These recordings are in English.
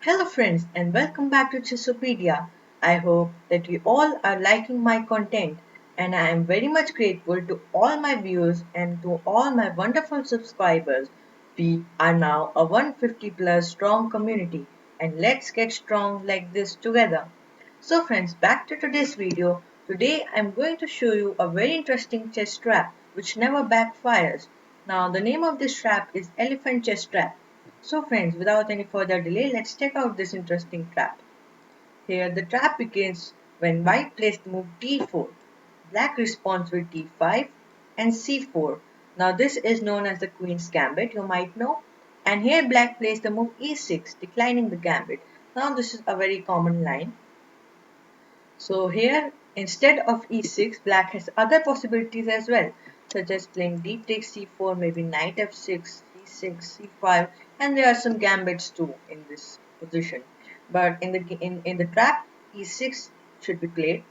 Hello friends and welcome back to Chessopedia. I hope that you all are liking my content and I am very much grateful to all my viewers and to all my wonderful subscribers. We are now a 150 plus strong community and let's get strong like this together. So friends, back to today's video. Today I am going to show you a very interesting chess trap which never backfires. Now the name of this trap is Elephant Chess Trap. So friends, without any further delay, let's check out this interesting trap. Here the trap begins when white plays the move d4. Black responds with d5 and c4. Now this is known as the Queen's Gambit, you might know. And here black plays the move e6, declining the gambit. Now this is a very common line. So here, instead of e6, black has other possibilities as well, such as playing d takes c4, maybe knight f6, c6, c5, and there are some gambits too in this position. But in the trap, e6 should be played.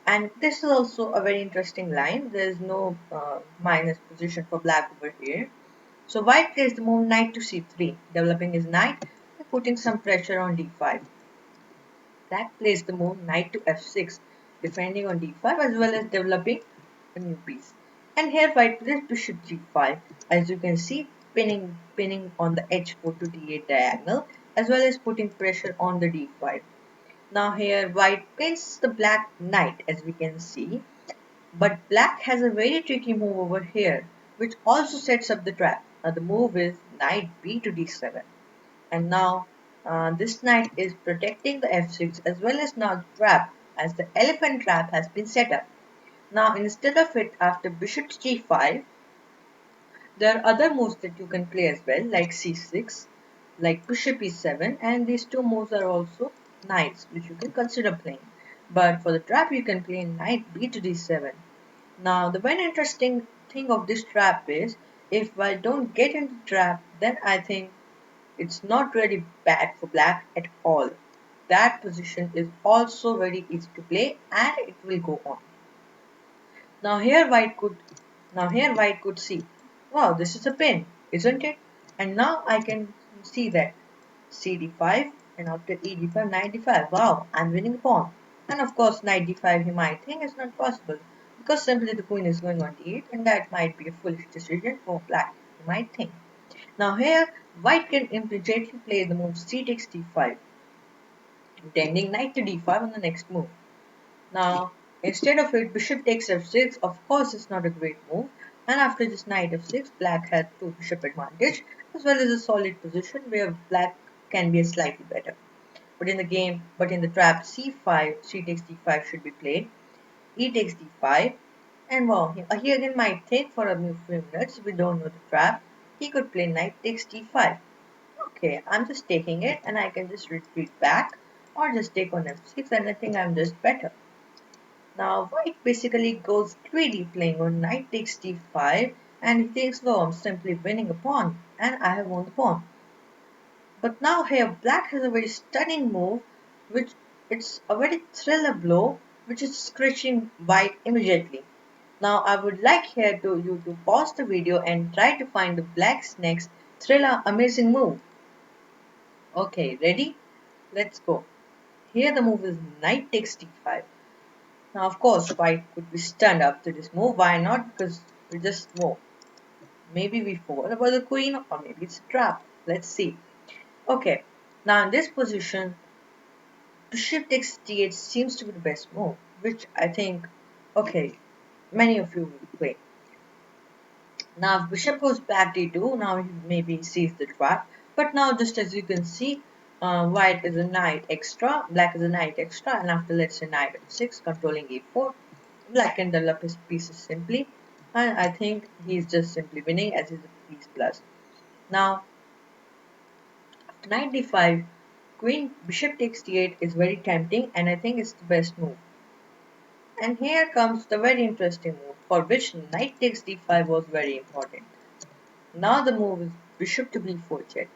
And this is also a very interesting line. There is no minus position for black over here. So white plays the move knight to c3, developing his knight and putting some pressure on d5. Black plays the move knight to f6, defending on d5 as well as developing a new piece. And here white plays bishop g5, as you can see, pinning on the h4 to d8 diagonal, as well as putting pressure on the d5. Now here white pins the black knight, as we can see, but black has a very tricky move over here, which also sets up the trap. Now the move is knight b to d7. And now this knight is protecting the f6 as well as now the trap, as the elephant trap has been set up. Now instead of it, after bishop g5, there are other moves that you can play as well, like c6, like bishop e7, and these two moves are also knights which you can consider playing. But for the trap you can play knight b to d7. Now the very interesting thing of this trap is, if I don't get into the trap, then I think it's not really bad for black at all. That position is also very easy to play and it will go on. Now here white could see, wow, this is a pin, isn't it? And now I can see that cd5 and after ed5 knight d5. Wow, I'm winning the pawn. And of course knight d5 you might think is not possible because simply the queen is going on d8 and that might be a foolish decision for black, you might think. Now here, white can immediately play the move c takes d5, intending knight to d5 on the next move. Now, instead of it, bishop takes f6, of course it's not a great move, and after this knight f6, black has two bishop advantage, as well as a solid position where black can be slightly better. But in the trap c5, c takes d5 should be played, e takes d5, and wow, he again might think for a few minutes, we don't know the trap, he could play knight takes d5. Okay, I'm just taking it and I can just retreat back or just take on f6 and I think I'm just better. Now white basically goes greedy playing on knight takes d5 and he thinks, no, I'm simply winning a pawn and I have won the pawn. But now here black has a very stunning move, which it's a very thriller blow which is scratching white immediately. Now I would like here to you to pause the video and try to find the black's next thriller amazing move. Okay, ready? Let's go. Here the move is knight takes d5. Now of course white could be stunned after this move. Why not? Because we just know. Maybe we forgot about the queen or maybe it's a trap. Let's see. Okay. Now in this position, bishop takes d8 seems to be the best move. Which I think, okay, many of you will play. Now if bishop goes back d2, now he maybe sees the trap. But now just as you can see, white is a knight extra, black is a knight extra, and after let's say knight f6 controlling e4, black can develop his pieces simply, and I think he's just simply winning as he's a piece plus. Now after knight d5, queen bishop takes d8 is very tempting, and I think it's the best move. And here comes the very interesting move, for which knight takes d5 was very important. Now the move is bishop to b4 check.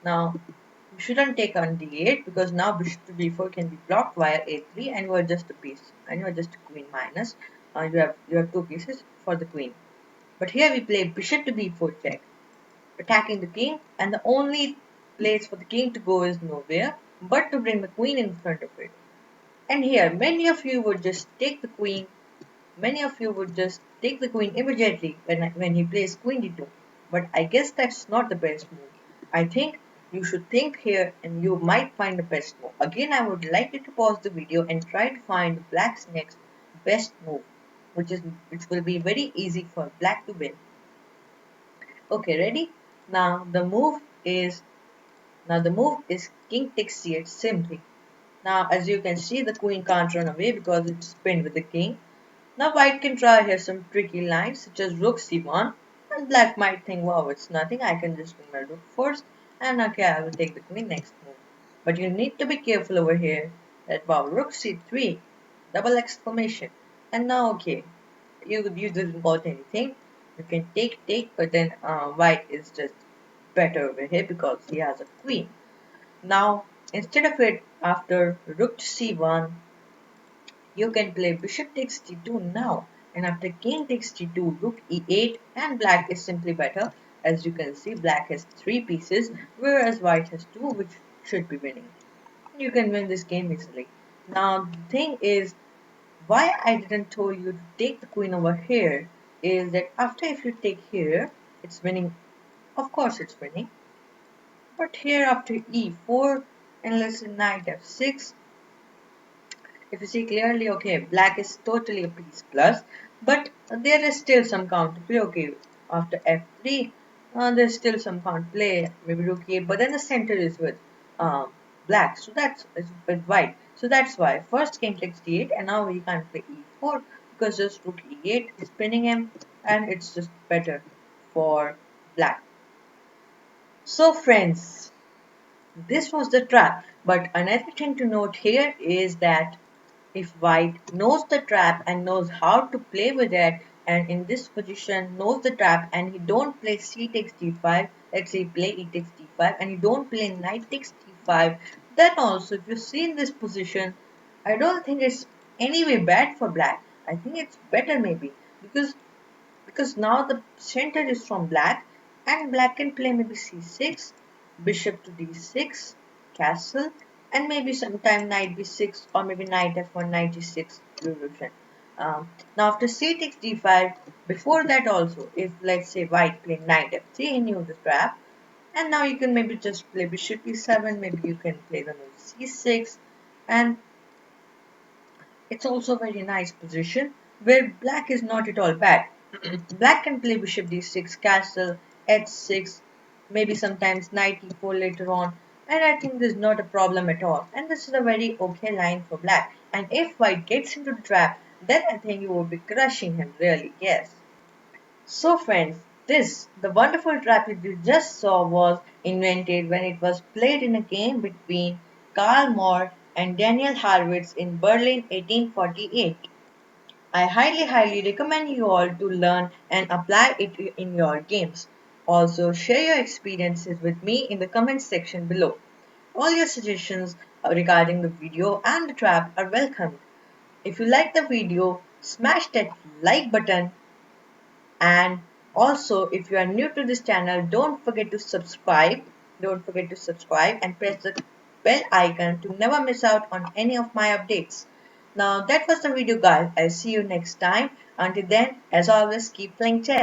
Now you shouldn't take on d8 because now bishop to b4 can be blocked via a3 and you are just a piece and you are just a queen minus. You have two pieces for the queen. But here we play bishop to b4 check, attacking the king, and the only place for the king to go is nowhere but to bring the queen in front of it. And here, many of you would just take the queen immediately when he plays queen d2. But I guess that's not the best move. I think you should think here and you might find the best move. Again, I would like you to pause the video and try to find black's next best move, which will be very easy for black to win. Okay, ready? Now the move is now the move is king takes c8 simply. Now as you can see, the queen can't run away because it's pinned with the king. Now white can try here some tricky lines such as rook c1, and black might think, wow, it's nothing, I can just win my rook first, and okay, I will take the queen next move. But you need to be careful over here that, wow, rook c3, double exclamation. And now okay, you didn't got anything. You can take, but then white is just better over here because he has a queen. Now instead of it, after rook to c1, you can play bishop takes d2 now, and after king takes d2, rook e8, and black is simply better. As you can see, black has 3 pieces, whereas white has 2, which should be winning. You can win this game easily. Now, the thing is, why I didn't tell you to take the queen over here is that after if you take here, it's winning. Of course, it's winning. But here after e4, and let's say knight f6, if you see clearly, okay, black is totally a piece plus, but there is still some counterplay. Okay, after f3, there's still some counterplay, maybe rook a, but then the center is with black, so that's is with white. So that's why first king takes d8, and now we can't play e4 because just rook e8 is pinning him, and it's just better for black. So friends, this was the trap. But another thing to note here is that if white knows the trap and knows how to play with it, and in this position knows the trap, and he don't play c takes d5, let's say play e takes d5, and he don't play knight takes d5, then also if you see in this position, I don't think it's anyway bad for black. I think it's better maybe because now the center is from black, and black can play maybe c6, bishop to d6, castle, and maybe sometime knight b6 or maybe knight f1, knight g6 revolution. Now after c takes d5, before that also, if let's say white play knight f3, he knew the trap, and now you can maybe just play bishop e7, maybe you can play the move c6, and it's also a very nice position where black is not at all bad. Black can play bishop d6, castle, h6, maybe sometimes knight e4 later on, and I think this is not a problem at all. And this is a very okay line for black. And if white gets into the trap, then I think you would be crushing him really, yes. So friends, the wonderful trap you just saw was invented when it was played in a game between Karl Mohr and Daniel Harwitz in Berlin 1848. I highly recommend you all to learn and apply it in your games. Also, share your experiences with me in the comment section below. All your suggestions regarding the video and the trap are welcomed. If you like the video, smash that like button, and also if you are new to this channel, don't forget to subscribe. Don't forget to subscribe and press the bell icon to never miss out on any of my updates. Now that was the video guys. I'll see you next time. Until then, as always, keep playing chess.